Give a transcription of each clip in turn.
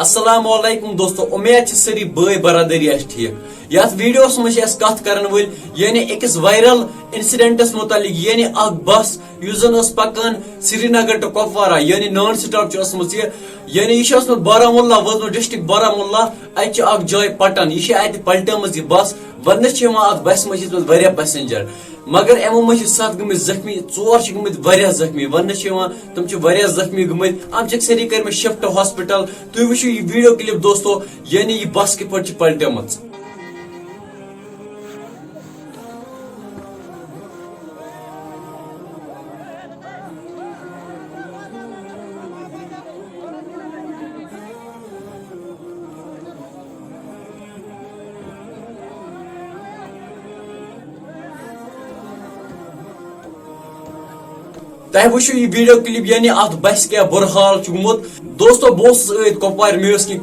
السلام علیکم دوستو امید چھ سری بھائی برادری ٹھیک یتھ ویڈیوس مجھ کت کرن ول یعنی اکس وائرل انسیڈنٹس متعلق یعنی اخ بس یس زن پکان سری نگر ٹو کپوارہ یعنی نان سٹاپ یہ یعنی یہ بارہمولہ ووتمت ڈسٹرک بارہمولہ اتہ اخ جائے پٹن یہ ات پلٹمز یہ بس ونس ات بس مجھ واریاہ پیسنجر مگر امو مجھ 7 گمت زخمی 4 گمت واریاہ زخمی ونس تم واریاہ زخمی گمت ام چھ سری کر شفٹ ہاسپٹل تھی وچھو یہ ویڈیو کلپ دوستو یعنی یہ بس کت پہ پلٹمت تہ وچھو یہ ویڈیو کلپ یعنی ات بس کیا بر حال گومت دوستو بہت کپوار مس کی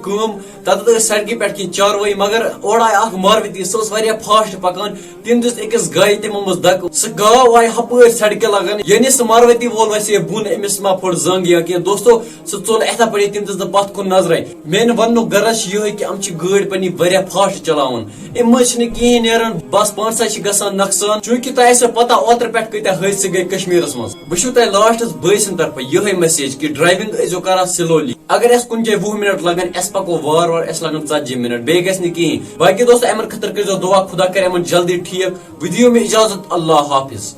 تتھ سڑکہ پہ چاروی مگر اور آئی اخ ماروتی سہ فاسٹ پکان تم دس اکس گائے تمو مز دک سہ گاو آئی ہپر سڑکہ لگان یعنی سہ ماروتی وول ویسے بن امس ما پھٹ زنگ یا کی دوستو سہ ژول اتھا پڑی تم دس پتھ کن نظر مین ون غرض یہ کہ ام گاڑی پنی واریاہ فاسٹ چلاون ام مز کہین نیران بس پانسا گژھان نقصان چونکہ تہ پتہ اوتر پہ کتیا حادثہ گئی کشمیرس مز بہ تہ لاسٹس بھائی سند طرف یہ میسیج کہ ڈرائیونگ ازو کران سلولی اگر اس کن جائے 20 منٹ لگن اس پکو وار وار اس لگن 40 منٹ بے گھس کہیں باقی دوستو امن خطر کرو دعا خدا کر امن جلدی ٹھیک ودیو میں اجازت اللہ حافظ.